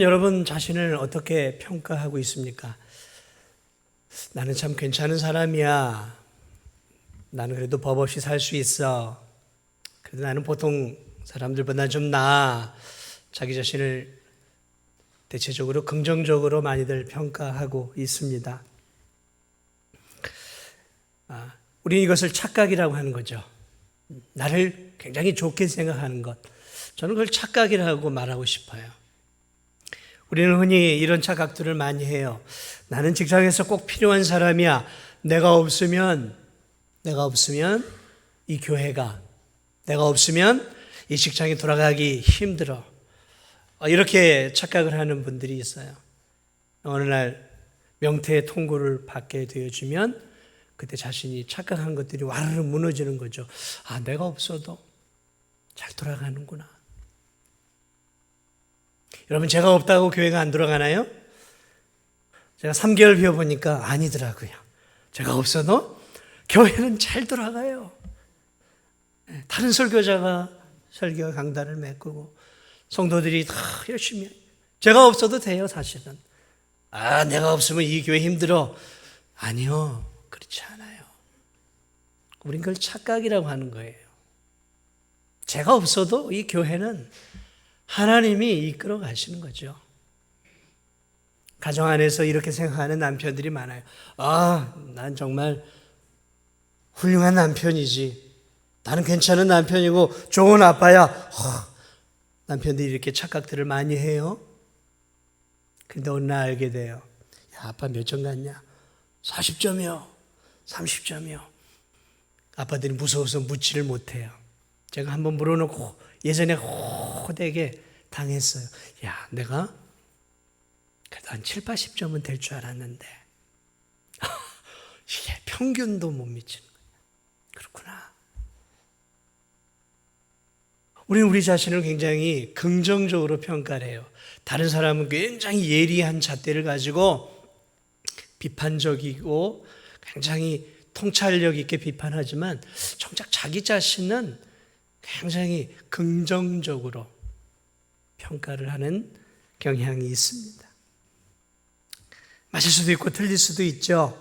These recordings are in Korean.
여러분 자신을 어떻게 평가하고 있습니까? 나는 참 괜찮은 사람이야. 나는 그래도 법 없이 살 수 있어. 그래도 나는 보통 사람들보다 좀 나아. 자기 자신을 대체적으로 긍정적으로 많이들 평가하고 있습니다. 우리는 이것을 착각이라고 하는 거죠. 나를 굉장히 좋게 생각하는 것. 저는 그걸 착각이라고 말하고 싶어요. 우리는 흔히 이런 착각들을 많이 해요. 나는 직장에서 꼭 필요한 사람이야. 내가 없으면 이 교회가, 내가 없으면 이 직장이 돌아가기 힘들어. 이렇게 착각을 하는 분들이 있어요. 어느 날 명태의 통고를 받게 되어지면 그때 자신이 착각한 것들이 와르르 무너지는 거죠. 내가 없어도 잘 돌아가는구나. 여러분, 제가 없다고 교회가 안 돌아가나요? 제가 3개월 비워보니까 아니더라고요. 제가 없어도 교회는 잘 돌아가요. 다른 설교자가 설교 강단을 메꾸고 성도들이 다 열심히 해요. 제가 없어도 돼요, 사실은. 내가 없으면 이 교회 힘들어. 아니요, 그렇지 않아요. 우린 그걸 착각이라고 하는 거예요. 제가 없어도 이 교회는 하나님이 이끌어 가시는 거죠. 가정 안에서 이렇게 생각하는 남편들이 많아요. 난 정말 훌륭한 남편이지. 나는 괜찮은 남편이고 좋은 아빠야. 남편들이 이렇게 착각들을 많이 해요. 근데 어느 날 알게 돼요. 아빠 몇 점 갔냐? 40점이요. 30점이요. 아빠들이 무서워서 묻지를 못해요. 제가 한번 물어놓고 예전에 호되게 당했어요. 내가 그래도 한 7, 80점은 될 줄 알았는데 이게 평균도 못 미치는 거예요. 그렇구나. 우리는 우리 자신을 굉장히 긍정적으로 평가를 해요. 다른 사람은 굉장히 예리한 잣대를 가지고 비판적이고 굉장히 통찰력 있게 비판하지만 정작 자기 자신은 굉장히 긍정적으로 평가를 하는 경향이 있습니다. 맞을 수도 있고 틀릴 수도 있죠.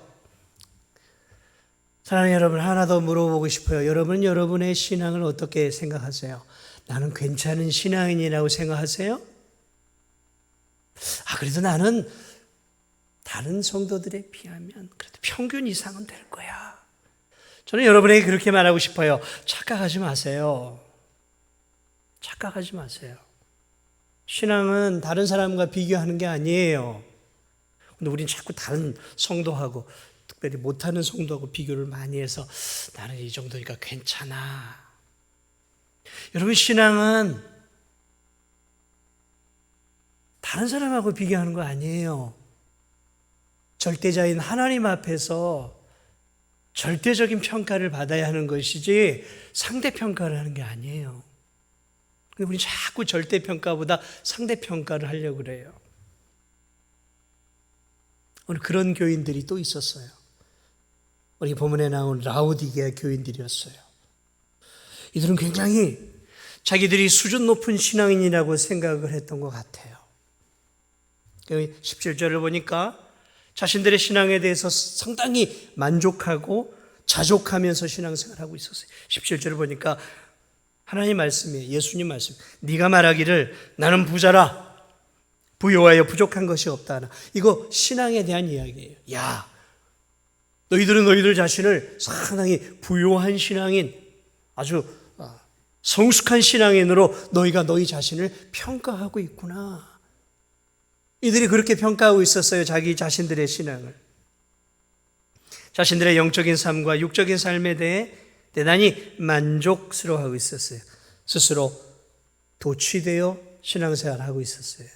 사랑하는 여러분, 하나 더 물어보고 싶어요. 여러분은 여러분의 신앙을 어떻게 생각하세요? 나는 괜찮은 신앙인이라고 생각하세요? 그래도 나는 다른 성도들에 비하면 그래도 평균 이상은 될 거야. 저는 여러분에게 그렇게 말하고 싶어요. 착각하지 마세요. 착각하지 마세요. 신앙은 다른 사람과 비교하는 게 아니에요. 근데 우린 자꾸 다른 성도하고, 특별히 못하는 성도하고 비교를 많이 해서 나는 이 정도니까 괜찮아. 여러분, 신앙은 다른 사람하고 비교하는 거 아니에요. 절대자인 하나님 앞에서 절대적인 평가를 받아야 하는 것이지 상대평가를 하는 게 아니에요. 우리 자꾸 절대평가보다 상대평가를 하려고 그래요. 오늘 그런 교인들이 또 있었어요. 우리 본문에 나온 라오디게아 교인들이었어요. 이들은 굉장히 자기들이 수준 높은 신앙인이라고 생각을 했던 것 같아요. 17절을 보니까 자신들의 신앙에 대해서 상당히 만족하고 자족하면서 신앙생활하고 있었어요. 17절을 보니까 하나님 말씀이에요. 예수님 말씀. 네가 말하기를 나는 부자라. 부요하여 부족한 것이 없다 하나. 이거 신앙에 대한 이야기예요. 너희들은 너희들 자신을 상당히 부요한 신앙인, 아주 성숙한 신앙인으로 너희가 너희 자신을 평가하고 있구나. 이들이 그렇게 평가하고 있었어요. 자기 자신들의 신앙을. 자신들의 영적인 삶과 육적인 삶에 대해 대단히 만족스러워하고 있었어요. 스스로 도취되어 신앙생활을 하고 있었어요.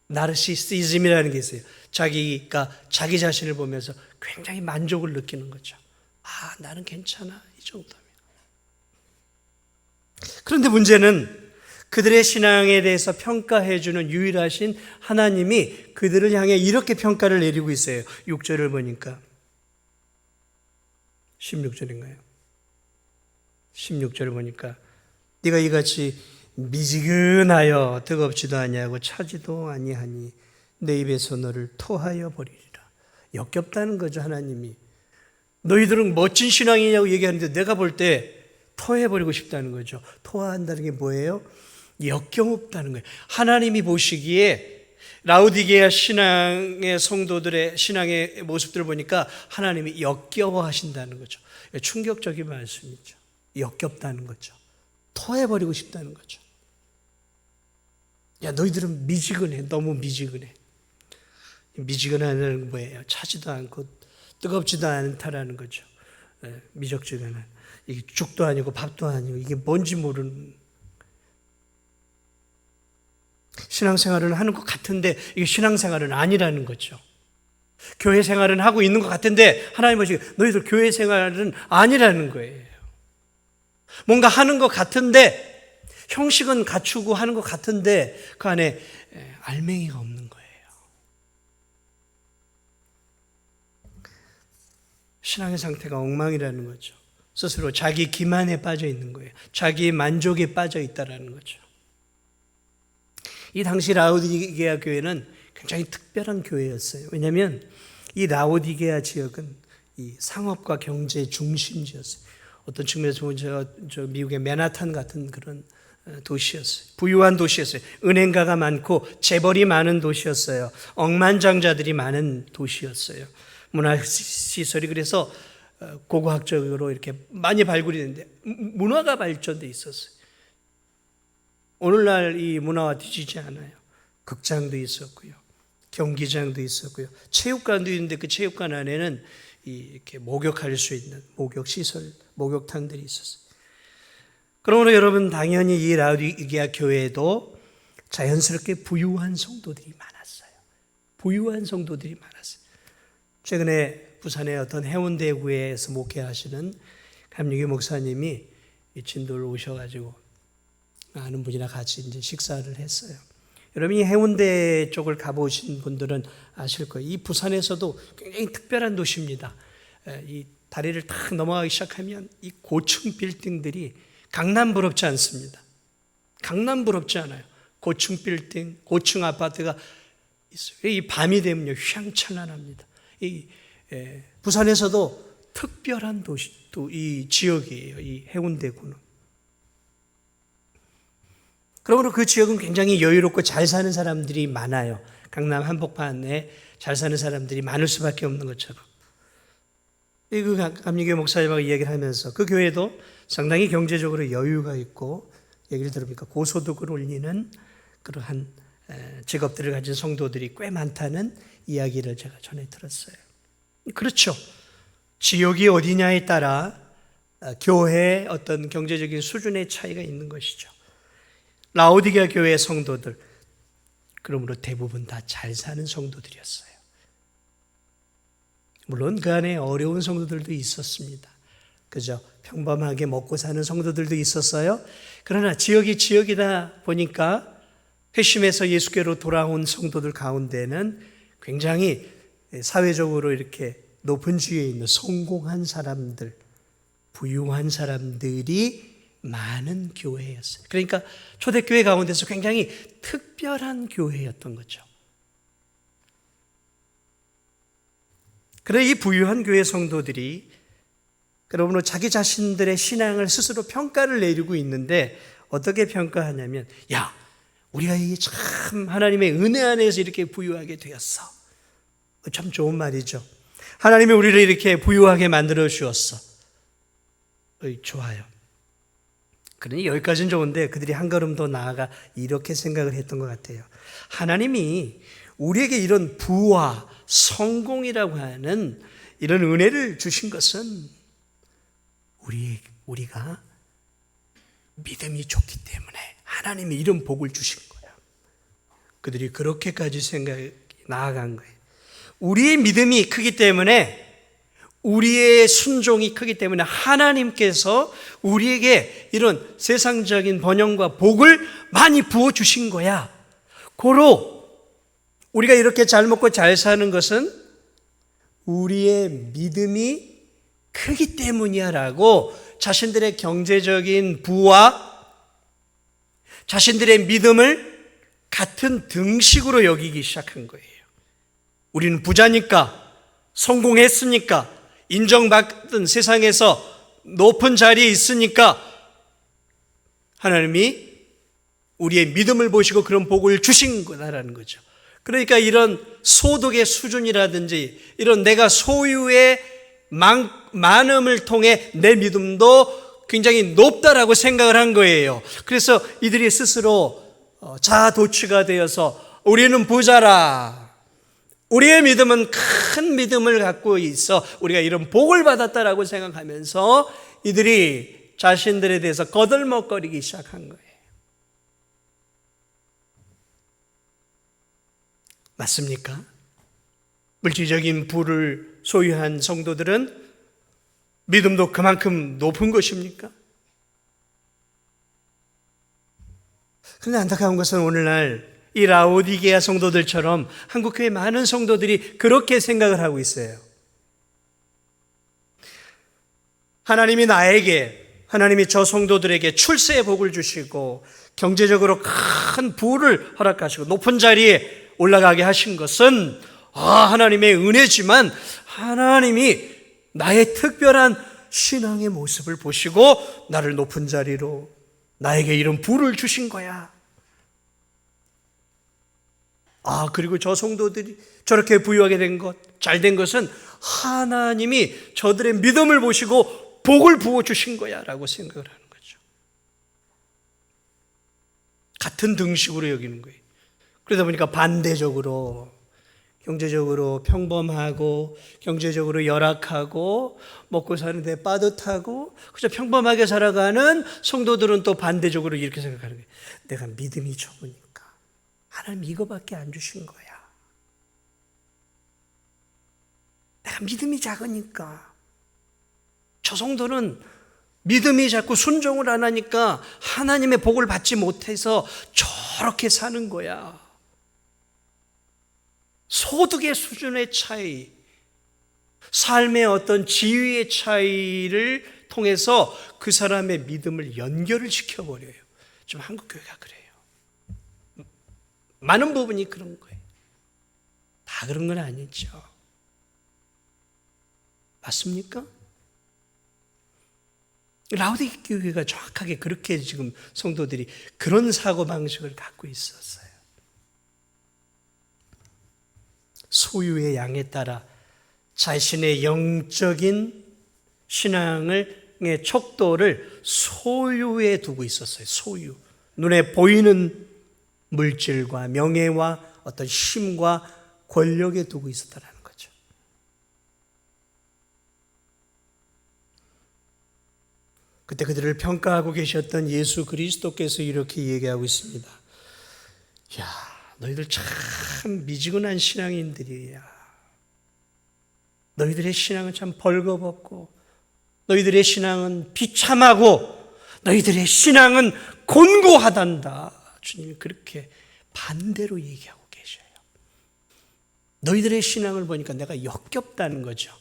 나르시시즘이라는 게 있어요. 자기가 자기 자신을 보면서 굉장히 만족을 느끼는 거죠. 나는 괜찮아, 이 정도면. 그런데 문제는 그들의 신앙에 대해서 평가해주는 유일하신 하나님이 그들을 향해 이렇게 평가를 내리고 있어요. 6절을 보니까 16절인가요? 16절을 보니까 네가 이같이 미지근하여 뜨겁지도 아니하고 차지도 아니하니 내 입에서 너를 토하여 버리리라. 역겹다는 거죠. 하나님이 너희들은 멋진 신앙이냐고 얘기하는데 내가 볼 때 토해버리고 싶다는 거죠. 토한다는 게 뭐예요? 역겨웁다는 거예요. 하나님이 보시기에 라우디게아 신앙의 성도들의 신앙의 모습들을 보니까 하나님이 역겨워하신다는 거죠. 충격적인 말씀이죠. 역겹다는 거죠. 토해버리고 싶다는 거죠. 야, 너희들은 미지근해. 너무 미지근해. 미지근하는 뭐예요? 차지도 않고 뜨겁지도 않다라는 거죠. 미적지근한. 이게 죽도 아니고 밥도 아니고 이게 뭔지 모르는 신앙생활을 하는 것 같은데 이게 신앙생활은 아니라는 거죠. 교회 생활은 하고 있는 것 같은데 하나님 보시기에 너희들 교회 생활은 아니라는 거예요. 뭔가 하는 것 같은데 형식은 갖추고 하는 것 같은데 그 안에 알맹이가 없는 거예요. 신앙의 상태가 엉망이라는 거죠. 스스로 자기 기만에 빠져 있는 거예요. 자기 만족에 빠져 있다는 거죠. 이 당시 라오디게아 교회는 굉장히 특별한 교회였어요. 왜냐하면 이 라오디게아 지역은 이 상업과 경제 중심지였어요. 어떤 측면에서 보면 저 미국의 맨하탄 같은 그런 도시였어요. 부유한 도시였어요. 은행가가 많고 재벌이 많은 도시였어요. 억만장자들이 많은 도시였어요. 문화시설이 그래서 고고학적으로 이렇게 많이 발굴이 됐는데 문화가 발전돼 있었어요. 오늘날 이 문화와 뒤지지 않아요. 극장도 있었고요. 경기장도 있었고요. 체육관도 있는데 그 체육관 안에는 이렇게 목욕할 수 있는 목욕시설, 목욕탕들이 있었어요. 그러므로 여러분 당연히 이 라오디게아 교회에도 자연스럽게 부유한 성도들이 많았어요. 부유한 성도들이 많았어요. 최근에 부산의 어떤 해운대구에서 목회하시는 감리교 목사님이 진도를 오셔가지고 아는 분이랑 같이 이제 식사를 했어요. 여러분이 해운대 쪽을 가보신 분들은 아실 거예요. 이 부산에서도 굉장히 특별한 도시입니다. 이 다리를 탁 넘어가기 시작하면 이 고층 빌딩들이 강남부럽지 않습니다. 강남부럽지 않아요. 고층 빌딩, 고층 아파트가 있어요. 이 밤이 되면요 휘황찬란합니다. 이 부산에서도 특별한 도시, 또 이 지역이에요. 이 해운대구는. 그러므로 그 지역은 굉장히 여유롭고 잘 사는 사람들이 많아요. 강남 한복판에 잘 사는 사람들이 많을 수밖에 없는 것처럼. 그 감리교 목사님하고 이야기를 하면서 그 교회도 상당히 경제적으로 여유가 있고 얘기를 들으니까 고소득을 올리는 그러한 직업들을 가진 성도들이 꽤 많다는 이야기를 제가 전해 들었어요. 그렇죠. 지역이 어디냐에 따라 교회의 어떤 경제적인 수준의 차이가 있는 것이죠. 라오디게아 교회의 성도들, 그러므로 대부분 다 잘 사는 성도들이었어요. 물론 그 안에 어려운 성도들도 있었습니다. 그죠? 평범하게 먹고 사는 성도들도 있었어요. 그러나 지역이 지역이다 보니까 회심해서 예수께로 돌아온 성도들 가운데는 굉장히 사회적으로 이렇게 높은 지위에 있는 성공한 사람들, 부유한 사람들이 많은 교회였어요. 그러니까 초대교회 가운데서 굉장히 특별한 교회였던 거죠. 그래 이 부유한 교회 성도들이 그러므로 자기 자신들의 신앙을 스스로 평가를 내리고 있는데 어떻게 평가하냐면 야, 우리가 이게 참 하나님의 은혜 안에서 이렇게 부유하게 되었어. 참 좋은 말이죠. 하나님이 우리를 이렇게 부유하게 만들어 주었어. 좋아요. 그러니 여기까지는 좋은데 그들이 한 걸음 더 나아가 이렇게 생각을 했던 것 같아요. 하나님이 우리에게 이런 부와 성공이라고 하는 이런 은혜를 주신 것은 우리가 믿음이 좋기 때문에 하나님이 이런 복을 주신 거예요. 그들이 그렇게까지 생각이 나아간 거예요. 우리의 믿음이 크기 때문에 우리의 순종이 크기 때문에 하나님께서 우리에게 이런 세상적인 번영과 복을 많이 부어주신 거야. 고로 우리가 이렇게 잘 먹고 잘 사는 것은 우리의 믿음이 크기 때문이야 라고 자신들의 경제적인 부와 자신들의 믿음을 같은 등식으로 여기기 시작한 거예요. 우리는 부자니까, 성공했으니까, 인정받은 세상에서 높은 자리에 있으니까 하나님이 우리의 믿음을 보시고 그런 복을 주신 거다라는 거죠. 그러니까 이런 소득의 수준이라든지 이런 내가 소유의 많음을 통해 내 믿음도 굉장히 높다라고 생각을 한 거예요. 그래서 이들이 스스로 자아도취가 되어서 우리는 부자라, 우리의 믿음은 큰 믿음을 갖고 있어 우리가 이런 복을 받았다라고 생각하면서 이들이 자신들에 대해서 거들먹거리기 시작한 거예요. 맞습니까? 물질적인 부를 소유한 성도들은 믿음도 그만큼 높은 것입니까? 그런데 안타까운 것은 오늘날 이 라오디게아 성도들처럼 한국교회 많은 성도들이 그렇게 생각을 하고 있어요. 하나님이 저 성도들에게 출세의 복을 주시고 경제적으로 큰 부를 허락하시고 높은 자리에 올라가게 하신 것은 하나님의 은혜지만 하나님이 나의 특별한 신앙의 모습을 보시고 나를 높은 자리로 나에게 이런 부를 주신 거야. 그리고 저 성도들이 저렇게 부유하게 된 것, 잘 된 것은 하나님이 저들의 믿음을 보시고 복을 부어주신 거야 라고 생각을 하는 거죠. 같은 등식으로 여기는 거예요. 그러다 보니까 반대적으로 경제적으로 평범하고 경제적으로 열악하고 먹고 사는데 빠듯하고 그저 평범하게 살아가는 성도들은 또 반대적으로 이렇게 생각하는 거예요. 내가 믿음이 적으니까 하나님 이거밖에 안 주신 거야. 내가 믿음이 작으니까. 저 성도는 믿음이 자꾸 순종을 안 하니까 하나님의 복을 받지 못해서 저렇게 사는 거야. 소득의 수준의 차이, 삶의 어떤 지위의 차이를 통해서 그 사람의 믿음을 연결을 시켜버려요. 좀 한국교회가 그래요. 많은 부분이 그런 거예요. 다 그런 건 아니죠. 맞습니까? 라오디게아 교회가 정확하게 그렇게 지금 성도들이 그런 사고방식을 갖고 있었어요. 소유의 양에 따라 자신의 영적인 신앙의 척도를 소유에 두고 있었어요. 소유. 눈에 보이는 물질과 명예와 어떤 힘과 권력에 두고 있었다는 거죠. 그때 그들을 평가하고 계셨던 예수 그리스도께서 이렇게 얘기하고 있습니다. 야, 너희들 참 미지근한 신앙인들이야. 너희들의 신앙은 참 벌거벗고 너희들의 신앙은 비참하고 너희들의 신앙은 곤고하단다. 주님이 그렇게 반대로 얘기하고 계셔요. 너희들의 신앙을 보니까 내가 역겹다는 거죠.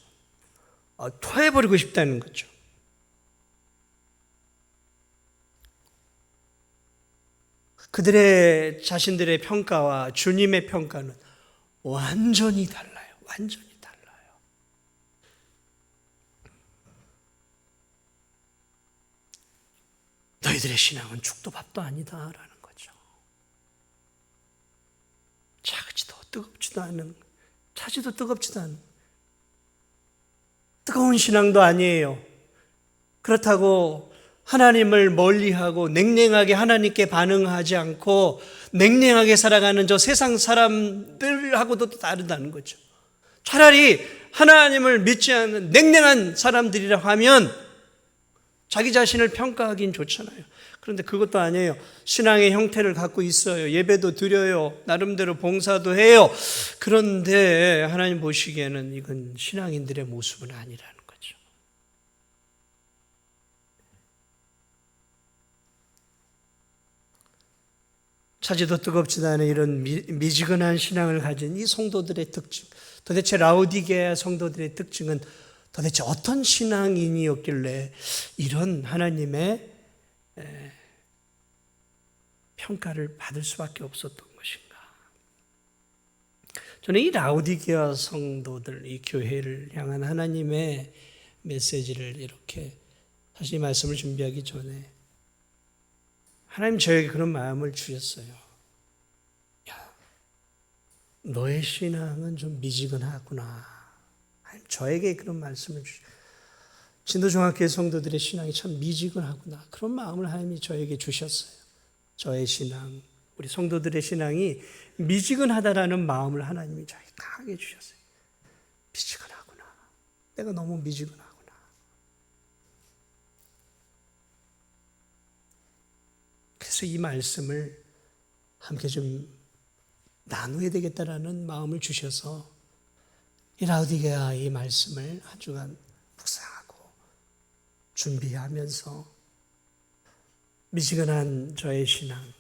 토해버리고 싶다는 거죠. 그들의 자신들의 평가와 주님의 평가는 완전히 달라요. 완전히 달라요. 너희들의 신앙은 죽도 밥도 아니다라는 거죠. 차지도 뜨겁지도 않은, 차지도 뜨겁지도 않은 뜨거운 신앙도 아니에요. 그렇다고 하나님을 멀리하고 냉랭하게 하나님께 반응하지 않고 냉랭하게 살아가는 저 세상 사람들하고도 다르다는 거죠. 차라리 하나님을 믿지 않는 냉랭한 사람들이라 하면 자기 자신을 평가하긴 좋잖아요. 그런데 그것도 아니에요. 신앙의 형태를 갖고 있어요. 예배도 드려요. 나름대로 봉사도 해요. 그런데 하나님 보시기에는 이건 신앙인들의 모습은 아니라는 거죠. 차지도 뜨겁지도 않은 이런 미지근한 신앙을 가진 이 성도들의 특징, 도대체 라오디게아 성도들의 특징은 도대체 어떤 신앙인이었길래 이런 하나님의 평가를 받을 수밖에 없었던 것인가? 저는 이 라오디게아 성도들, 이 교회를 향한 하나님의 메시지를 이렇게 사실 이 말씀을 준비하기 전에 하나님 저에게 그런 마음을 주셨어요. 야, 너의 신앙은 좀 미지근하구나. 하나님 저에게 그런 말씀을 주셨어요. 진도중학교의 성도들의 신앙이 참 미지근하구나. 그런 마음을 하나님이 저에게 주셨어요. 저의 신앙, 우리 성도들의 신앙이 미지근하다라는 마음을 하나님이 저에게 강하게 주셨어요. 미지근하구나. 내가 너무 미지근하구나. 그래서 이 말씀을 함께 좀 나누어야 되겠다라는 마음을 주셔서 이 라오디게아 이 말씀을 한 주간 묵상하고 준비하면서 미지근한 저의 신앙,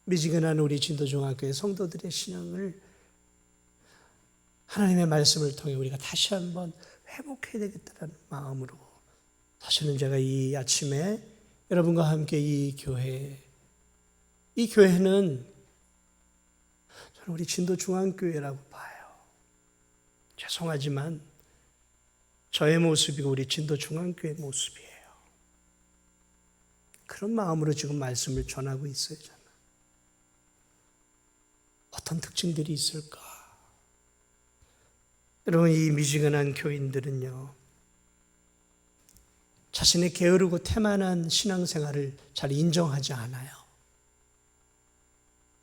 미지근한 우리 진도중학교의 성도들의 신앙을 하나님의 말씀을 통해 우리가 다시 한번 회복해야 되겠다는 마음으로 사실은 제가 이 아침에 여러분과 함께 이 교회는 저는 우리 진도중앙교회라고 봐요. 죄송하지만 저의 모습이고 우리 진도중앙교회의 모습이에요. 그런 마음으로 지금 말씀을 전하고 있어요. 저는. 어떤 특징들이 있을까? 여러분, 이 미지근한 교인들은요, 자신의 게으르고 태만한 신앙생활을 잘 인정하지 않아요.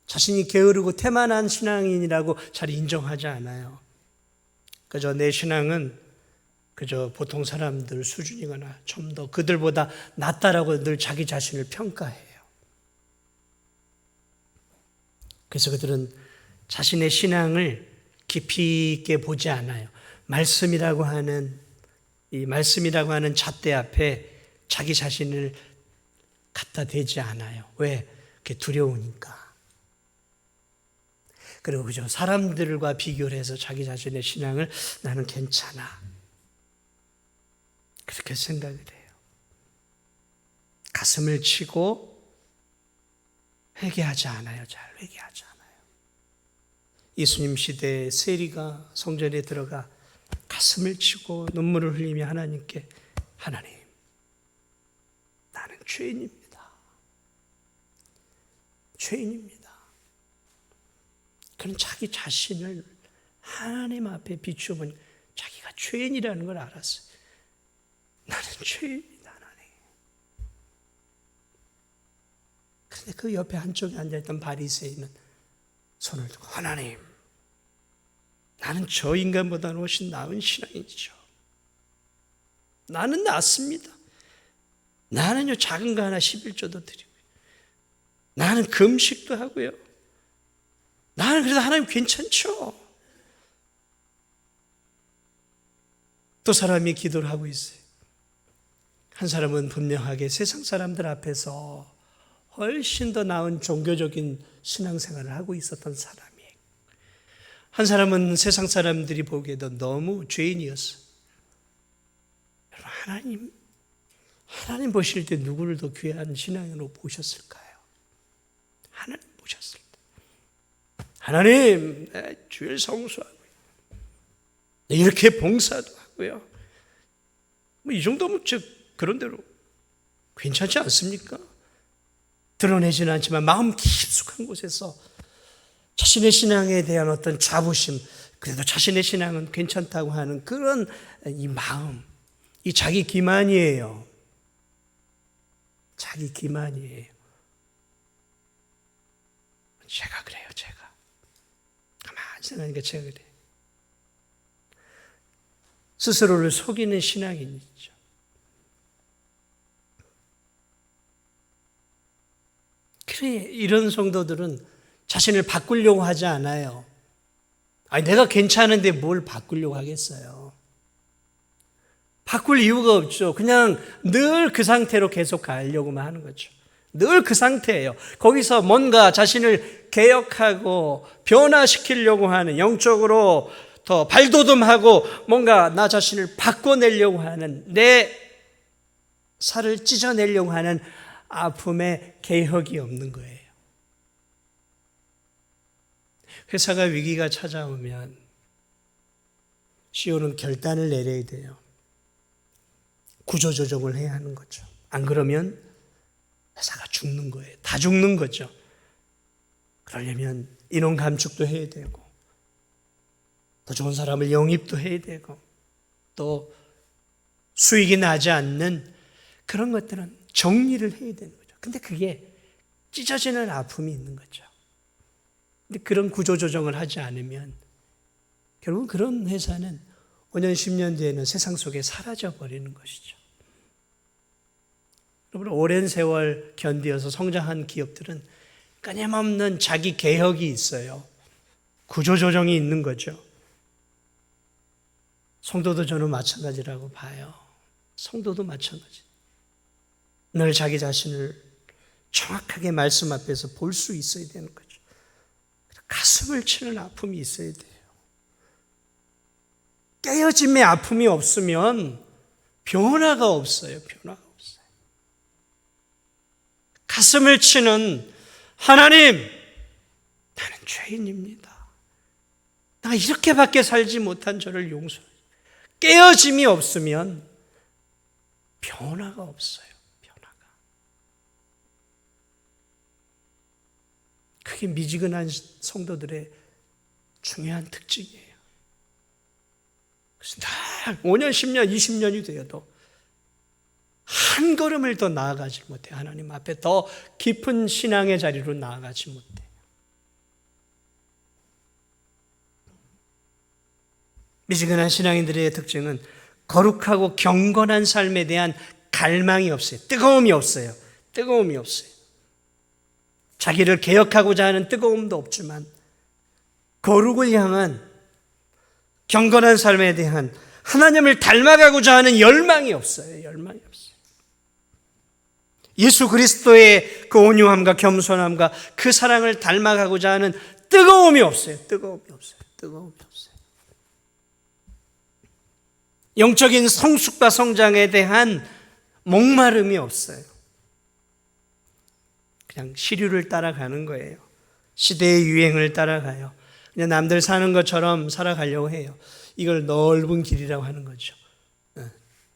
자신이 게으르고 태만한 신앙인이라고 잘 인정하지 않아요. 그저 내 신앙은 그저 보통 사람들 수준이거나 좀 더 그들보다 낫다라고 늘 자기 자신을 평가해요. 그래서 그들은 자신의 신앙을 깊이 있게 보지 않아요. 말씀이라고 하는 잣대 앞에 자기 자신을 갖다 대지 않아요. 왜? 그게 두려우니까. 그리고 그저 사람들과 비교를 해서 자기 자신의 신앙을 나는 괜찮아. 그렇게 생각을 해요. 가슴을 치고 회개하지 않아요. 잘 회개하지 않아요. 예수님 시대에 세리가 성전에 들어가 가슴을 치고 눈물을 흘리며 하나님께 하나님, 나는 죄인입니다. 죄인입니다. 그는 자기 자신을 하나님 앞에 비추면 자기가 죄인이라는 걸 알았어요. 나는 죄인이다, 하나님. 그런데 그 옆에 한쪽에 앉아있던 바리새인은 손을 들고 하나님, 나는 저 인간보다는 훨씬 나은 신앙이죠. 나는 낫습니다. 나는요 작은 거 하나 11조도 드리고요. 나는 금식도 하고요. 나는 그래도 하나님 괜찮죠. 또 사람이 기도를 하고 있어요. 한 사람은 분명하게 세상 사람들 앞에서 훨씬 더 나은 종교적인 신앙생활을 하고 있었던 사람이에요. 한 사람은 세상 사람들이 보기에도 너무 죄인이었어요. 여러분, 하나님 보실 때 누구를 더 귀한 신앙으로 보셨을까요? 하나님 보셨을 때. 하나님, 내 주일 성수하고요. 이렇게 봉사도 하고요. 이 정도면 그런 대로 괜찮지 않습니까? 드러내지는 않지만 마음 깊숙한 곳에서 자신의 신앙에 대한 어떤 자부심, 그래도 자신의 신앙은 괜찮다고 하는 그런 이 마음, 이 자기 기만이에요. 자기 기만이에요. 제가 그래요, 제가. 가만히 생각하니까 제가 그래요. 스스로를 속이는 신앙인이죠. 그래, 이런 성도들은 자신을 바꾸려고 하지 않아요. 아니, 내가 괜찮은데 뭘 바꾸려고 하겠어요. 바꿀 이유가 없죠. 그냥 늘 그 상태로 계속 가려고만 하는 거죠. 늘 그 상태예요. 거기서 뭔가 자신을 개혁하고 변화시키려고 하는, 영적으로 더 발돋움하고 뭔가 나 자신을 바꿔내려고 하는, 내 살을 찢어내려고 하는 아픔에 개혁이 없는 거예요. 회사가 위기가 찾아오면 CEO는 결단을 내려야 돼요. 구조조정을 해야 하는 거죠. 안 그러면 회사가 죽는 거예요. 다 죽는 거죠. 그러려면 인원 감축도 해야 되고, 더 좋은 사람을 영입도 해야 되고, 또 수익이 나지 않는 그런 것들은 정리를 해야 되는 거죠. 근데 그게 찢어지는 아픔이 있는 거죠. 근데 그런 구조조정을 하지 않으면 결국 그런 회사는 5년, 10년 뒤에는 세상 속에 사라져 버리는 것이죠. 여러분, 오랜 세월 견디어서 성장한 기업들은 끊임없는 자기 개혁이 있어요. 구조조정이 있는 거죠. 성도도 저는 마찬가지라고 봐요. 성도도 마찬가지. 늘 자기 자신을 정확하게 말씀 앞에서 볼 수 있어야 되는 거죠. 가슴을 치는 아픔이 있어야 돼요. 깨어짐의 아픔이 없으면 변화가 없어요. 변화가 없어요. 가슴을 치는 하나님, 나는 죄인입니다. 나 이렇게밖에 살지 못한 저를 용서해. 깨어짐이 없으면 변화가 없어요. 변화가. 그게 미지근한 성도들의 중요한 특징이에요. 그래서 다 5년, 10년, 20년이 되어도 한 걸음을 더 나아가지 못해. 하나님 앞에 더 깊은 신앙의 자리로 나아가지 못해. 미지근한 신앙인들의 특징은 거룩하고 경건한 삶에 대한 갈망이 없어요. 뜨거움이 없어요. 뜨거움이 없어요. 자기를 개혁하고자 하는 뜨거움도 없지만 거룩을 향한 경건한 삶에 대한 하나님을 닮아가고자 하는 열망이 없어요. 열망이 없어요. 예수 그리스도의 그 온유함과 겸손함과 그 사랑을 닮아가고자 하는 뜨거움이 없어요. 뜨거움이 없어요. 뜨거움이 없어요. 영적인 성숙과 성장에 대한 목마름이 없어요. 그냥 시류를 따라가는 거예요. 시대의 유행을 따라가요. 그냥 남들 사는 것처럼 살아가려고 해요. 이걸 넓은 길이라고 하는 거죠.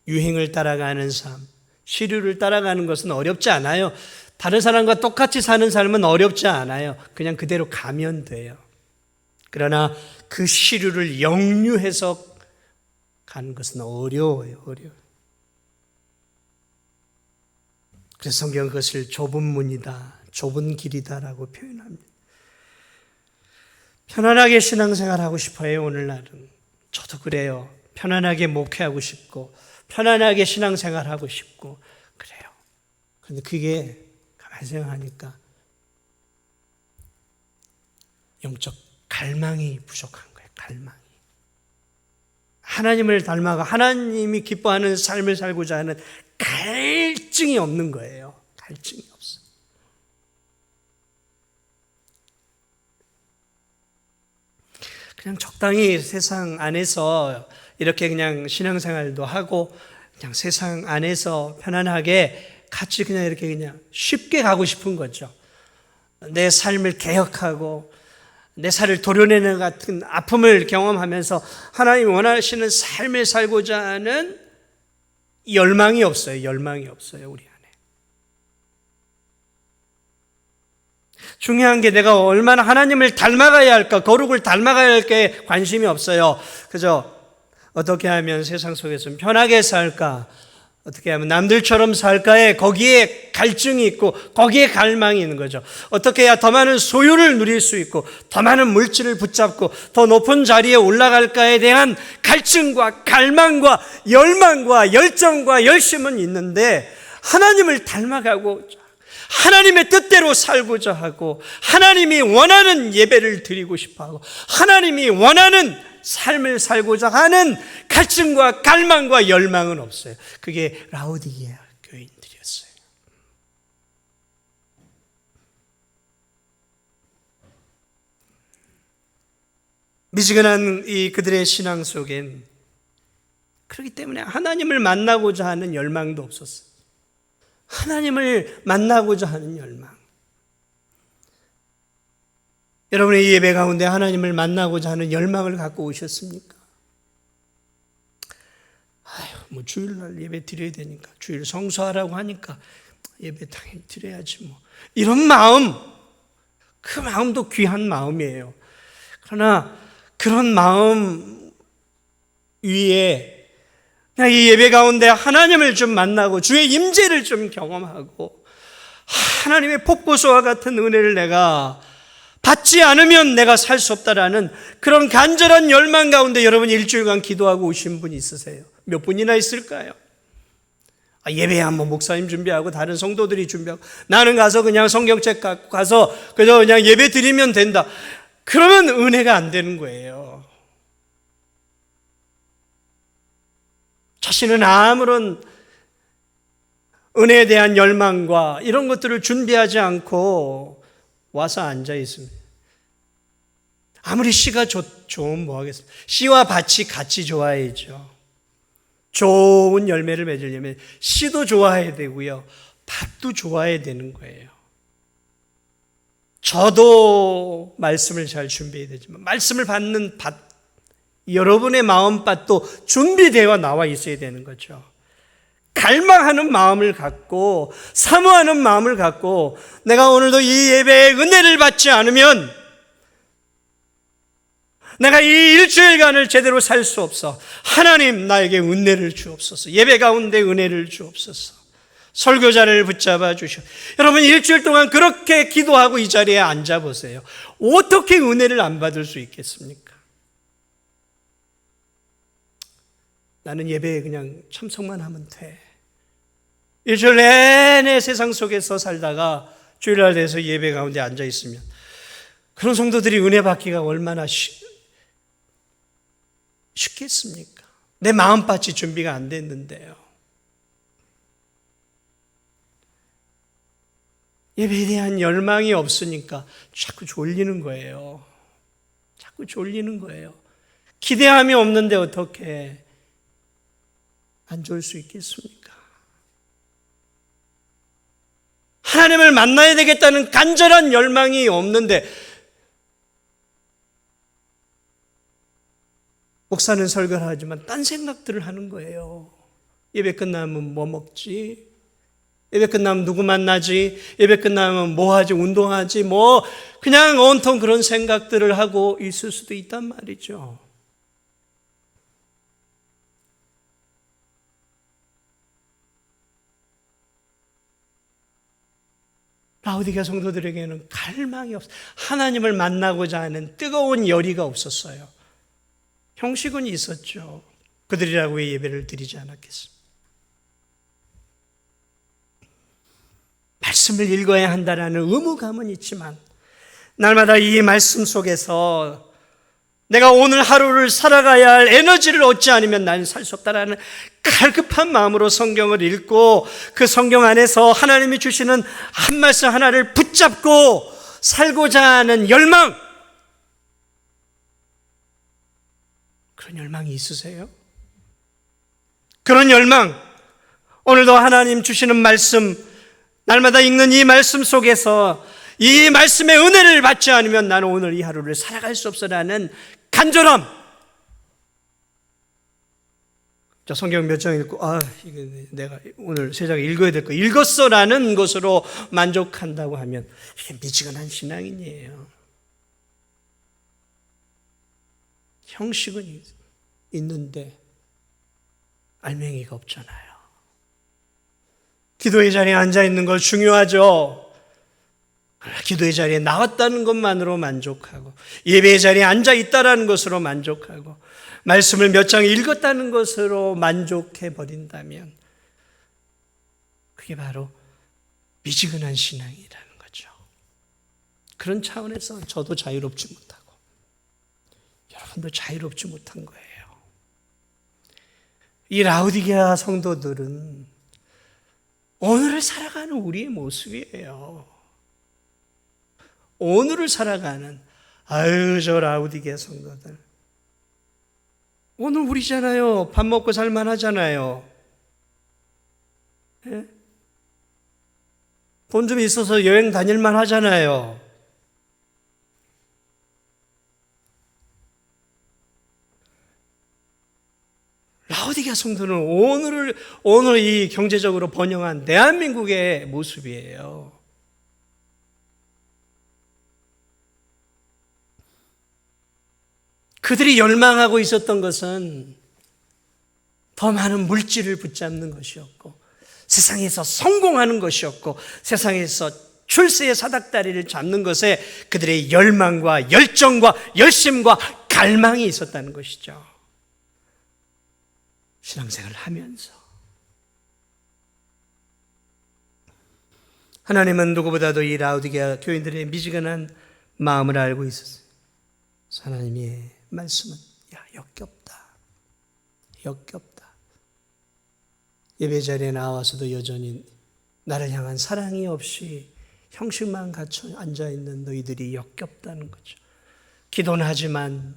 유행을 따라가는 삶, 시류를 따라가는 것은 어렵지 않아요. 다른 사람과 똑같이 사는 삶은 어렵지 않아요. 그냥 그대로 가면 돼요. 그러나 그 시류를 역류해서 가는 것은 어려워요. 어려워요. 그래서 성경은 그것을 좁은 문이다, 좁은 길이다라고 표현합니다. 편안하게 신앙생활하고 싶어요. 오늘날은 저도 그래요. 편안하게 목회하고 싶고 편안하게 신앙생활하고 싶고 그래요. 그런데 그게 가만히 생각하니까 영적 갈망이 부족한 거예요. 갈망이. 하나님을 닮아가 하나님이 기뻐하는 삶을 살고자 하는 갈증이 없는 거예요. 갈증이 없어요. 그냥 적당히 세상 안에서 이렇게 그냥 신앙생활도 하고 그냥 세상 안에서 편안하게 같이 그냥 이렇게 그냥 쉽게 가고 싶은 거죠. 내 삶을 개혁하고 내 살을 도려내는 같은 아픔을 경험하면서 하나님이 원하시는 삶을 살고자 하는 열망이 없어요. 열망이 없어요. 우리 안에. 중요한 게 내가 얼마나 하나님을 닮아가야 할까, 거룩을 닮아가야 할까에 관심이 없어요. 그저 어떻게 하면 세상 속에서 편하게 살까, 어떻게 하면 남들처럼 살까에 거기에 갈증이 있고 거기에 갈망이 있는 거죠. 어떻게 해야 더 많은 소유를 누릴 수 있고 더 많은 물질을 붙잡고 더 높은 자리에 올라갈까에 대한 갈증과 갈망과 열망과 열정과 열심은 있는데 하나님을 닮아가고 하나님의 뜻대로 살고자 하고 하나님이 원하는 예배를 드리고 싶어하고 하나님이 원하는 삶을 살고자 하는 갈증과 갈망과 열망은 없어요. 그게 라오디게아 교인들이었어요. 미지근한 이 그들의 신앙 속엔 그렇기 때문에 하나님을 만나고자 하는 열망도 없었어요. 하나님을 만나고자 하는 열망. 여러분의 예배 가운데 하나님을 만나고자 하는 열망을 갖고 오셨습니까? 뭐 주일날 예배 드려야 되니까, 주일 성수하라고 하니까 예배 당연히 드려야지 뭐. 이런 마음, 그 마음도 귀한 마음이에요. 그러나 그런 마음 위에 그냥 이 예배 가운데 하나님을 좀 만나고 주의 임재를 좀 경험하고 하나님의 폭포수와 같은 은혜를 내가 받지 않으면 내가 살 수 없다라는 그런 간절한 열망 가운데 여러분 일주일간 기도하고 오신 분이 있으세요? 몇 분이나 있을까요? 예배에 한번 목사님 준비하고 다른 성도들이 준비하고 나는 가서 그냥 성경책 갖고 가서 그냥 예배 드리면 된다. 그러면 은혜가 안 되는 거예요. 자신은 아무런 은혜에 대한 열망과 이런 것들을 준비하지 않고 와서 앉아 있습니다. 아무리 씨가 좋으면 뭐 하겠습니까? 씨와 밭이 같이 좋아야죠. 좋은 열매를 맺으려면 씨도 좋아야 되고요, 밭도 좋아야 되는 거예요. 저도 말씀을 잘 준비해야 되지만 말씀을 받는 밭, 여러분의 마음밭도 준비되어 나와 있어야 되는 거죠. 갈망하는 마음을 갖고 사모하는 마음을 갖고 내가 오늘도 이 예배의 은혜를 받지 않으면 내가 이 일주일간을 제대로 살 수 없어. 하나님 나에게 은혜를 주옵소서. 예배 가운데 은혜를 주옵소서. 설교자를 붙잡아 주시오. 여러분 일주일 동안 그렇게 기도하고 이 자리에 앉아보세요. 어떻게 은혜를 안 받을 수 있겠습니까? 나는 예배에 그냥 참석만 하면 돼. 일주일 내내 세상 속에서 살다가 주일날 돼서 예배 가운데 앉아 있으면 그런 성도들이 은혜 받기가 얼마나 쉽겠습니까? 내 마음밭이 준비가 안 됐는데요. 예배에 대한 열망이 없으니까 자꾸 졸리는 거예요. 자꾸 졸리는 거예요. 기대함이 없는데 어떻게 안 좋을 수 있겠습니까? 하나님을 만나야 되겠다는 간절한 열망이 없는데 목사는 설교를 하지만 딴 생각들을 하는 거예요. 예배 끝나면 뭐 먹지? 예배 끝나면 누구 만나지? 예배 끝나면 뭐 하지? 운동하지? 뭐 그냥 온통 그런 생각들을 하고 있을 수도 있단 말이죠. 라오디게아 성도들에게는 갈망이 없어요. 하나님을 만나고자 하는 뜨거운 열의가 없었어요. 형식은 있었죠. 그들이라고 왜 예배를 드리지 않았겠습니까? 말씀을 읽어야 한다는 의무감은 있지만 날마다 이 말씀 속에서 내가 오늘 하루를 살아가야 할 에너지를 얻지 않으면 나는 살 수 없다라는 갈급한 마음으로 성경을 읽고 그 성경 안에서 하나님이 주시는 한 말씀 하나를 붙잡고 살고자 하는 열망, 그런 열망이 있으세요? 그런 열망, 오늘도 하나님 주시는 말씀, 날마다 읽는 이 말씀 속에서 이 말씀의 은혜를 받지 않으면 나는 오늘 이 하루를 살아갈 수 없어라는 간절함. 자, 성경 몇 장 읽고 이거 내가 오늘 세 장 읽어야 될 거 읽었어라는 것으로 만족한다고 하면 이게 미지근한 신앙인이에요. 형식은 있는데 알맹이가 없잖아요. 기도의 자리에 앉아 있는 거 중요하죠. 기도의 자리에 나왔다는 것만으로 만족하고 예배의 자리에 앉아 있다라는 것으로 만족하고 말씀을 몇 장 읽었다는 것으로 만족해 버린다면 그게 바로 미지근한 신앙이라는 거죠. 그런 차원에서 저도 자유롭지 못하고 여러분도 자유롭지 못한 거예요. 이 라오디게아 성도들은 오늘을 살아가는 우리의 모습이에요. 오늘을 살아가는 저 라오디게아 성도들, 오늘 우리잖아요. 밥 먹고 살만하잖아요. 예? 돈 좀 있어서 여행 다닐만 하잖아요. 라오디게아 성도는 오늘 이 경제적으로 번영한 대한민국의 모습이에요. 그들이 열망하고 있었던 것은 더 많은 물질을 붙잡는 것이었고, 세상에서 성공하는 것이었고, 세상에서 출세의 사닥다리를 잡는 것에 그들의 열망과 열정과 열심과 갈망이 있었다는 것이죠. 신앙생활을 하면서 하나님은 누구보다도 이 라오디게아 교인들의 미지근한 마음을 알고 있었어요. 하나님의 말씀은 역겹다. 예배 자리에 나와서도 여전히 나를 향한 사랑이 없이 형식만 갖춰 앉아있는 너희들이 역겹다는 거죠. 기도는 하지만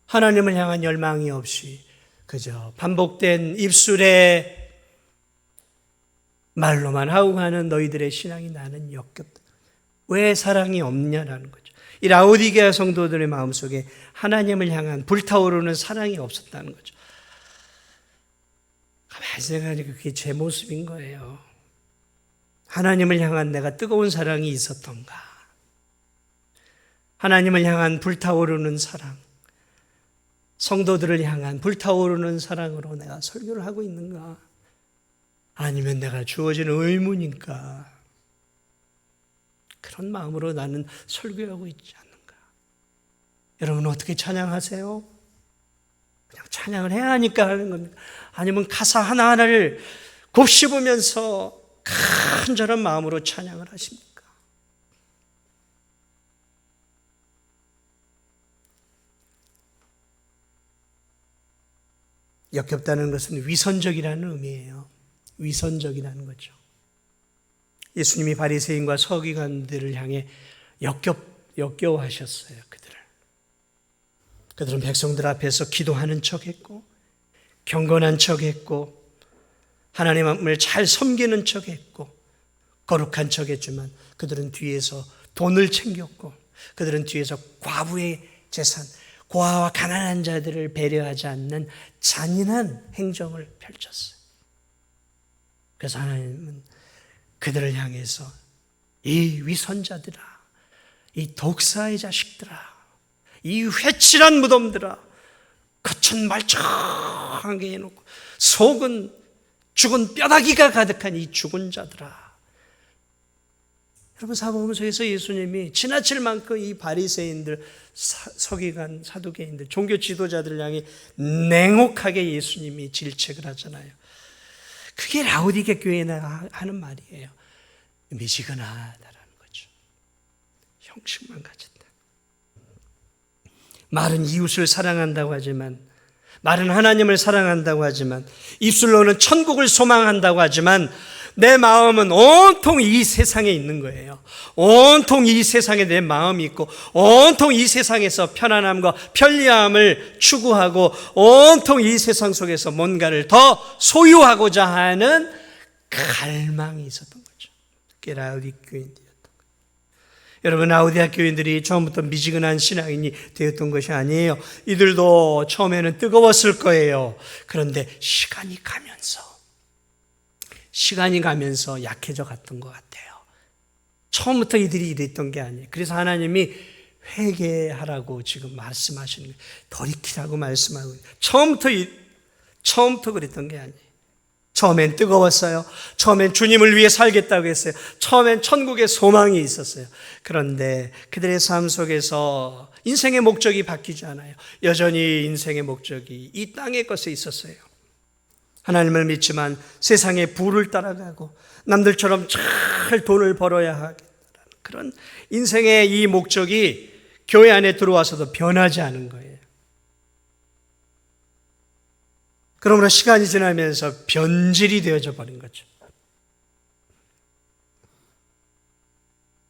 하나님을 향한 열망이 없이 그저 반복된 입술에 말로만 하고 가는 너희들의 신앙이 나는 역겹다. 왜 사랑이 없냐라는 거죠. 이 라오디게아 성도들의 마음속에 하나님을 향한 불타오르는 사랑이 없었다는 거죠. 가만히 생각하니까 그게 제 모습인 거예요. 하나님을 향한 내가 뜨거운 사랑이 있었던가? 하나님을 향한 불타오르는 사랑, 성도들을 향한 불타오르는 사랑으로 내가 설교를 하고 있는가? 아니면 내가 주어진 의무니까 그런 마음으로 나는 설교하고 있지 않는가? 여러분 어떻게 찬양하세요? 그냥 찬양을 해야 하니까 하는 겁니까? 아니면 가사 하나하나를 곱씹으면서 간절한 마음으로 찬양을 하십니까? 역겹다는 것은 위선적이라는 의미예요. 위선적이라는 거죠. 예수님이 바리새인과 서기관들을 향해 역겨워하셨어요. 그들은 백성들 앞에서 기도하는 척했고 경건한 척했고 하나님을 잘 섬기는 척했고 거룩한 척했지만 그들은 뒤에서 돈을 챙겼고 그들은 뒤에서 과부의 재산, 고아와 가난한 자들을 배려하지 않는 잔인한 행정을 펼쳤어요. 그래서 하나님은 그들을 향해서 이 위선자들아, 이 독사의 자식들아, 이 회칠한 무덤들아, 겉은 말짱하게 해놓고 속은 죽은 뼈다귀가 가득한 이 죽은 자들아. 여러분 사복음 속에서 예수님이 지나칠 만큼 이 바리새인들, 서기관, 사두개인들, 종교 지도자들을 향해 냉혹하게 예수님이 질책을 하잖아요. 그게 라오디게아 교회에 하는 말이에요. 미지근하다라는 거죠. 형식만 가졌다. 말은 이웃을 사랑한다고 하지만, 말은 하나님을 사랑한다고 하지만, 입술로는 천국을 소망한다고 하지만 내 마음은 온통 이 세상에 있는 거예요. 온통 이 세상에 내 마음이 있고 온통 이 세상에서 편안함과 편리함을 추구하고 온통 이 세상 속에서 뭔가를 더 소유하고자 하는 갈망이 있었던 거죠. 그게 라오디게아 교인들이었던 거예요. 여러분 라오디게아 교인들이 처음부터 미지근한 신앙인이 되었던 것이 아니에요. 이들도 처음에는 뜨거웠을 거예요. 그런데 시간이 가면서 약해져 갔던 것 같아요. 처음부터 이들이 이랬던 게 아니에요. 그래서 하나님이 회개하라고 지금 말씀하시는 거예요. 돌이키라고 말씀하고 처음부터 그랬던 게 아니에요. 처음엔 뜨거웠어요. 처음엔 주님을 위해 살겠다고 했어요. 처음엔 천국의 소망이 있었어요. 그런데 그들의 삶 속에서 인생의 목적이 바뀌지 않아요. 여전히 인생의 목적이 이 땅의 것에 있었어요. 하나님을 믿지만 세상의 부를 따라가고 남들처럼 잘 돈을 벌어야 하겠다는 그런 인생의 이 목적이 교회 안에 들어와서도 변하지 않은 거예요. 그러므로 시간이 지나면서 변질이 되어져 버린 거죠.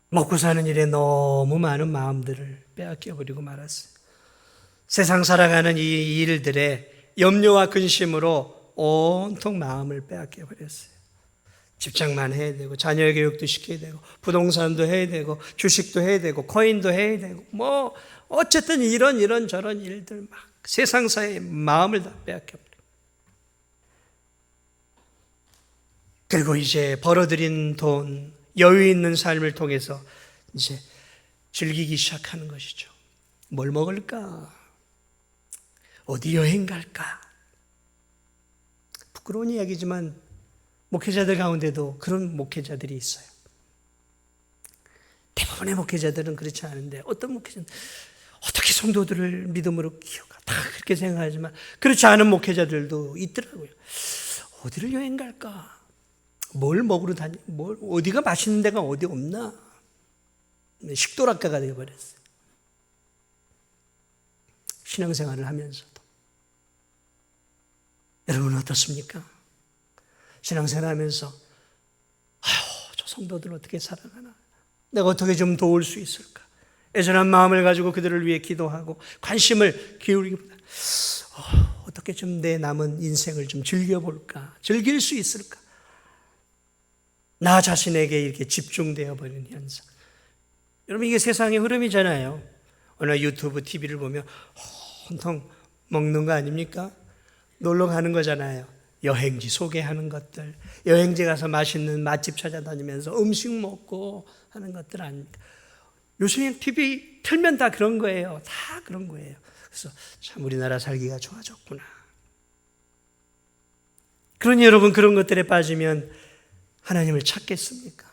먹고 사는 일에 너무 많은 마음들을 빼앗겨버리고 말았어요. 세상 살아가는 이 일들에 염려와 근심으로 온통 마음을 빼앗겨버렸어요. 집장만 해야 되고 자녀 교육도 시켜야 되고 부동산도 해야 되고 주식도 해야 되고 코인도 해야 되고 뭐 어쨌든 이런 저런 일들 막 세상사의 마음을 다 빼앗겨버려. 그리고 이제 벌어들인 돈, 여유 있는 삶을 통해서 이제 즐기기 시작하는 것이죠. 뭘 먹을까? 어디 여행 갈까? 부끄러운 이야기지만 목회자들 가운데도 그런 목회자들이 있어요. 대부분의 목회자들은 그렇지 않은데 어떤 목회자는 어떻게 성도들을 믿음으로 키워가 다 그렇게 생각하지만 그렇지 않은 목회자들도 있더라고요. 어디를 여행 갈까? 뭘 먹으러 어디가 맛있는 데가 어디 없나? 식도락가가 되어버렸어요. 신앙생활을 하면서도. 여러분 어떻습니까? 신앙생활 하면서 저 성도들 어떻게 살아가나? 내가 어떻게 좀 도울 수 있을까? 애절한 마음을 가지고 그들을 위해 기도하고 관심을 기울이기보다 어떻게 좀 내 남은 인생을 좀 즐겨볼까? 즐길 수 있을까? 나 자신에게 이렇게 집중되어 버리는 현상. 여러분 이게 세상의 흐름이잖아요. 어느 유튜브 TV를 보면 온통 먹는 거 아닙니까? 놀러 가는 거잖아요. 여행지 소개하는 것들, 여행지 가서 맛있는 맛집 찾아다니면서 음식 먹고 하는 것들 아닙니까? 요즘 TV 틀면 다 그런 거예요. 다 그런 거예요. 그래서 참 우리나라 살기가 좋아졌구나. 그러니 여러분 그런 것들에 빠지면 하나님을 찾겠습니까?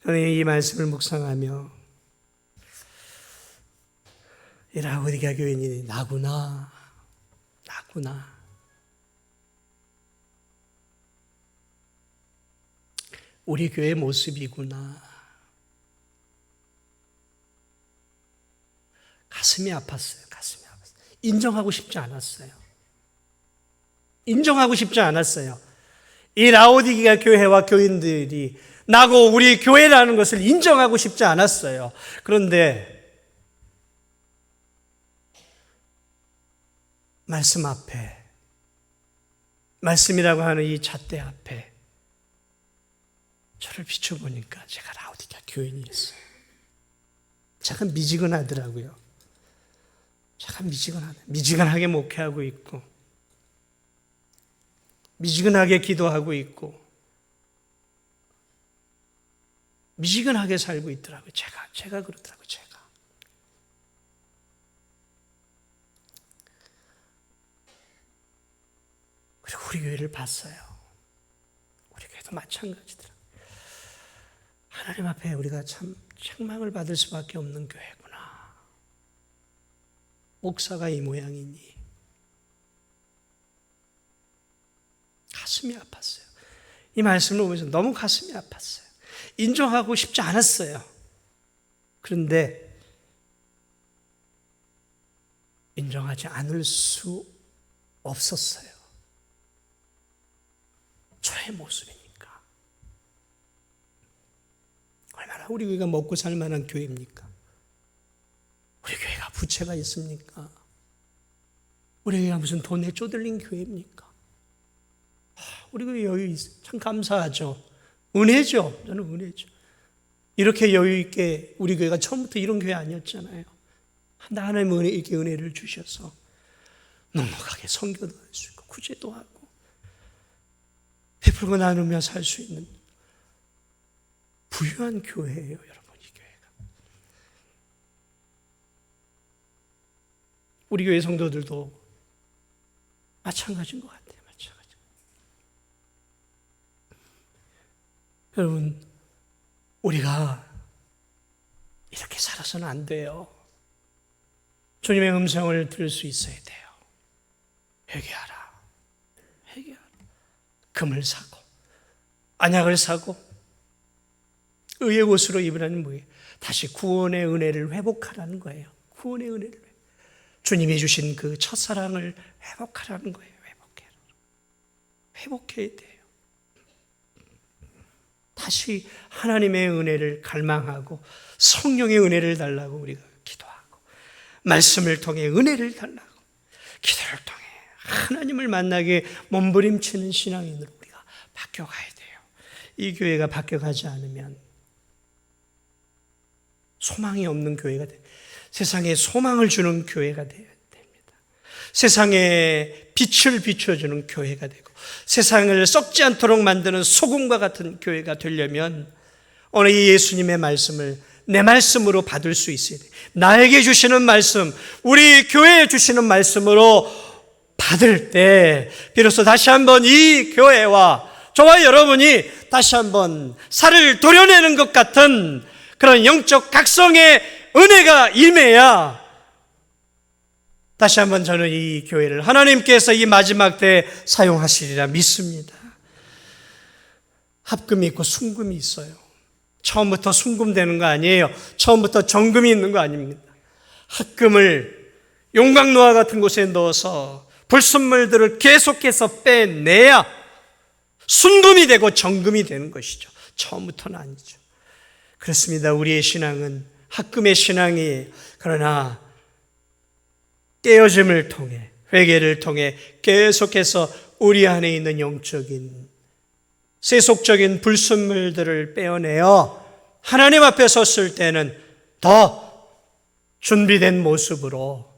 저는 이 말씀을 묵상하며 이 라오디게아 교인이 나구나. 우리 교회 모습이구나. 가슴이 아팠어요. 인정하고 싶지 않았어요. 이 라오디게아 교회와 교인들이 나고 우리 교회라는 것을 인정하고 싶지 않았어요. 그런데 말씀 앞에, 말씀이라고 하는 이 잣대 앞에 저를 비춰보니까 제가 라오디게아 교인이었어요. 제가 미지근하더라고요. 제가 미지근하게 목회하고 있고 미지근하게 기도하고 있고 미지근하게 살고 있더라고요. 제가 그렇더라고요. 그리고 우리 교회를 봤어요. 우리 교회도 마찬가지더라고요. 하나님 앞에 우리가 참 책망을 받을 수밖에 없는 교회구나. 목사가 이 모양이니 가슴이 아팠어요. 이 말씀을 보면서 너무 가슴이 아팠어요. 인정하고 싶지 않았어요. 그런데 인정하지 않을 수 없었어요. 저의 모습이니까. 얼마나 우리 교회가 먹고 살 만한 교회입니까? 우리 교회가 부채가 있습니까? 우리 교회가 무슨 돈에 쪼들린 교회입니까? 우리 교회 여유 있어요. 참 감사하죠. 은혜죠. 저는 은혜죠. 이렇게 여유 있게 우리 교회가 처음부터 이런 교회 아니었잖아요. 하나님 이렇게 은혜를 주셔서 넉넉하게 선교도 할 수 있고 구제도 하고 베풀고 나누며 살 수 있는 부유한 교회예요, 여러분. 이 교회가. 우리 교회 성도들도 마찬가지인 것 같아요. 여러분, 우리가 이렇게 살아서는 안 돼요. 주님의 음성을 들을 수 있어야 돼요. 회개하라. 금을 사고 안약을 사고 의의 옷으로 입으라는 뭐예요? 다시 구원의 은혜를 회복하라는 거예요. 구원의 은혜를 주님이 주신 그 첫사랑을 회복하라는 거예요. 회복해야 돼요. 다시 하나님의 은혜를 갈망하고 성령의 은혜를 달라고 우리가 기도하고 말씀을 통해 은혜를 달라고 기도를 통해 하나님을 만나게 몸부림치는 신앙인으로 우리가 바뀌어가야 돼요. 이 교회가 바뀌어가지 않으면 소망이 없는 교회가 돼요. 세상에 소망을 주는 교회가 돼야 됩니다. 세상에 빛을 비춰주는 교회가 되고 세상을 썩지 않도록 만드는 소금과 같은 교회가 되려면 오늘 이 예수님의 말씀을 내 말씀으로 받을 수 있어야 돼요. 나에게 주시는 말씀, 우리 교회에 주시는 말씀으로 받을 때 비로소 다시 한번 이 교회와 저와 여러분이 다시 한번 살을 도려내는 것 같은 그런 영적 각성의 은혜가 임해야 다시 한번 저는 이 교회를 하나님께서 이 마지막 때에 사용하시리라 믿습니다. 합금이 있고 순금이 있어요. 처음부터 순금되는 거 아니에요. 처음부터 정금이 있는 거 아닙니다. 합금을 용광로와 같은 곳에 넣어서 불순물들을 계속해서 빼내야 순금이 되고 정금이 되는 것이죠. 처음부터는 아니죠. 그렇습니다. 우리의 신앙은 합금의 신앙이에요. 그러나 깨어짐을 통해 회개를 통해 계속해서 우리 안에 있는 영적인 세속적인 불순물들을 빼어내어 하나님 앞에 섰을 때는 더 준비된 모습으로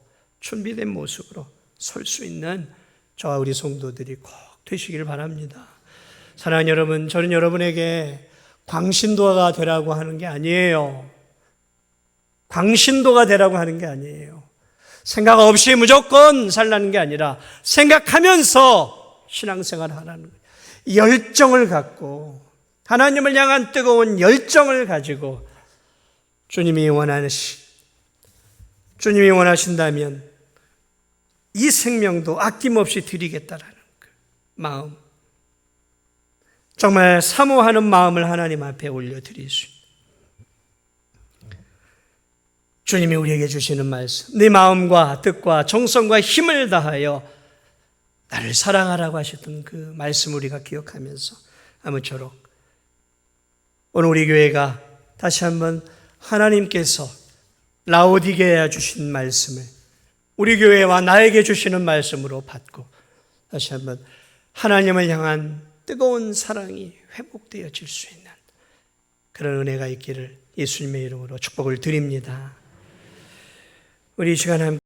설 수 있는 저와 우리 성도들이 꼭 되시길 바랍니다. 사랑하는 여러분, 저는 여러분에게 광신도가 되라고 하는 게 아니에요. 광신도가 되라고 하는 게 아니에요. 생각 없이 무조건 살라는 게 아니라 생각하면서 신앙생활을 하라는 거예요. 열정을 갖고 하나님을 향한 뜨거운 열정을 가지고 주님이 원하신다면 이 생명도 아낌없이 드리겠다라는 그 마음, 정말 사모하는 마음을 하나님 앞에 올려드릴 수 있는 주님이 우리에게 주시는 말씀, 네 마음과 뜻과 정성과 힘을 다하여 나를 사랑하라고 하셨던 그 말씀 우리가 기억하면서 아무쪼록 오늘 우리 교회가 다시 한번 하나님께서 라오디게아 주신 말씀을 우리 교회와 나에게 주시는 말씀으로 받고 다시 한번 하나님을 향한 뜨거운 사랑이 회복되어질 수 있는 그런 은혜가 있기를 예수님의 이름으로 축복을 드립니다. 우리 이 시간 함께